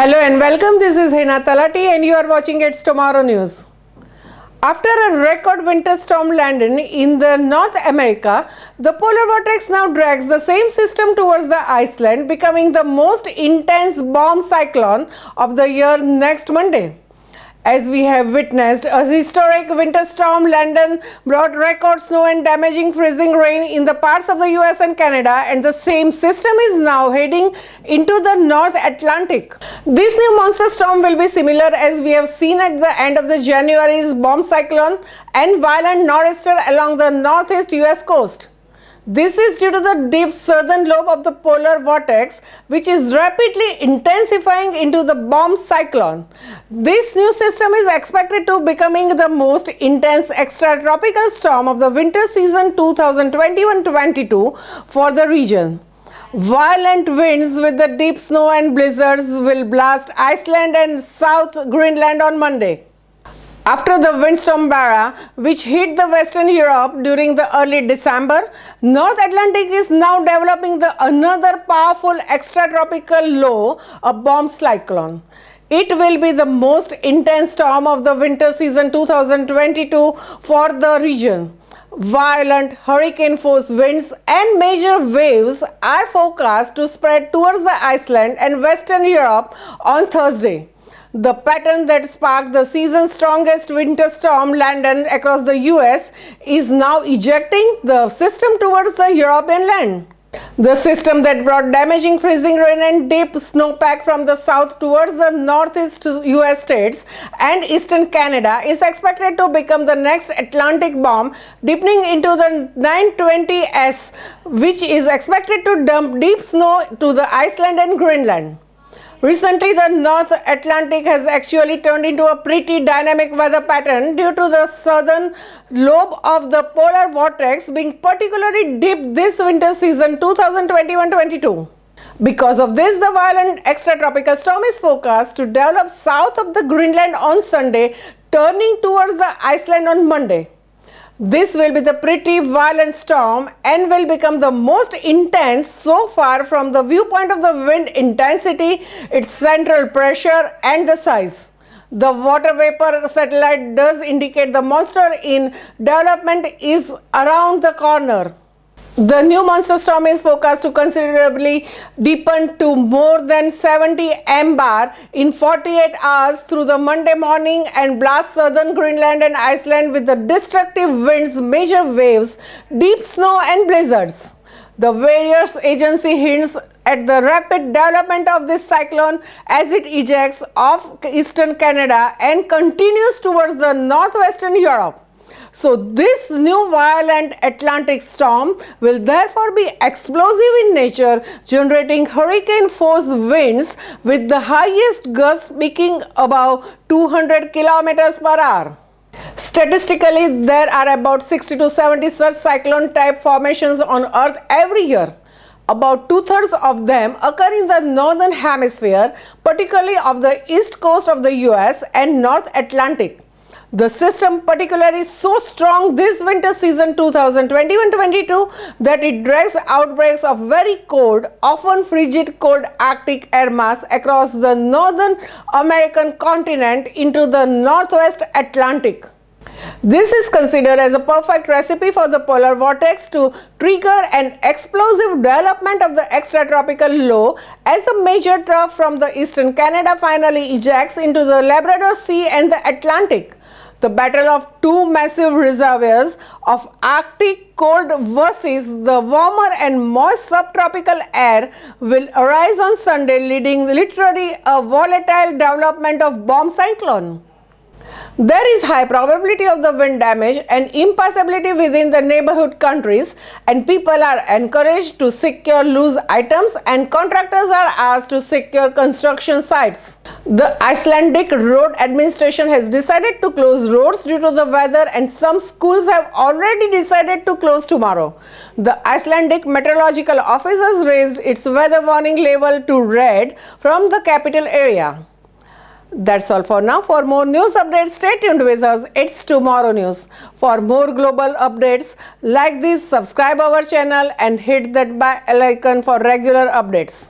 Hello and welcome. This is Hina Talati and you are watching It's Tomorrow News. After a record winter storm Landon in the North America, the polar vortex now drags the same system towards the Iceland, becoming the most intense bomb cyclone of the year next Monday. As we have witnessed, a historic winter storm Landon brought record snow and damaging freezing rain in the parts of the US and Canada, and the same system is now heading into the North Atlantic. This new monster storm will be similar as we have seen at the end of the January's bomb cyclone and violent nor'easter along the Northeast U.S. coast. This is due to the deep southern lobe of the polar vortex, which is rapidly intensifying into the bomb cyclone. This new system is expected to becoming the most intense extratropical storm of the winter season 2021-22 for the region. Violent winds with the deep snow and blizzards will blast Iceland and South Greenland on Monday. After the windstorm Bara, which hit the Western Europe during the early December, North Atlantic is now developing another powerful extratropical low, a bomb cyclone. It will be the most intense storm of the winter season 2022 for the region. Violent hurricane-force winds and major waves are forecast to spread towards the Iceland and Western Europe on Thursday. The pattern that sparked the season's strongest winter storm Landon across the US is now ejecting the system towards the European land. The system that brought damaging freezing rain and deep snowpack from the south towards the Northeast U.S. states and eastern Canada is expected to become the next Atlantic bomb, deepening into the 920S, which is expected to dump deep snow to the Iceland and Greenland. Recently, the North Atlantic has actually turned into a pretty dynamic weather pattern due to the southern lobe of the polar vortex being particularly deep this winter season 2021-22. Because of this, the violent extratropical storm is forecast to develop south of the Greenland on Sunday, turning towards the Iceland on Monday. This will be the pretty violent storm and will become the most intense so far from the viewpoint of the wind intensity, its central pressure and the size. The water vapor satellite does indicate the monster in development is around the corner. The new monster storm is forecast to considerably deepen to more than 70 mbar in 48 hours through the Monday morning and blast southern Greenland and Iceland with the destructive winds, major waves, deep snow and blizzards. The various agency hints at the rapid development of this cyclone as it ejects off eastern Canada and continues towards the northwestern Europe. So this new violent Atlantic storm will therefore be explosive in nature, generating hurricane-force winds with the highest gusts peaking above 200 kilometers per hour. Statistically, there are about 60 to 70 such cyclone-type formations on Earth every year. About two-thirds of them occur in the northern hemisphere, particularly off the east coast of the US and North Atlantic. The system particularly is so strong this winter season 2021-22 that it drags outbreaks of very cold, often frigid cold Arctic air mass across the northern American continent into the northwest Atlantic. This is considered as a perfect recipe for the polar vortex to trigger an explosive development of the extratropical low as a major trough from the eastern Canada finally ejects into the Labrador Sea and the Atlantic. The battle of two massive reservoirs of Arctic cold versus the warmer and moist subtropical air will arise on Sunday, leading literally a volatile development of bomb cyclone. There is high probability of the wind damage and impassability within the neighborhood countries, and people are encouraged to secure loose items and contractors are asked to secure construction sites. The Icelandic Road Administration has decided to close roads due to the weather, and some schools have already decided to close tomorrow. The Icelandic Meteorological Office has raised its weather warning level to red from the capital area. That's all for now. For more news updates, stay tuned with us. It's Tomorrow News. For more global updates like this, subscribe our channel and hit that bell icon for regular updates.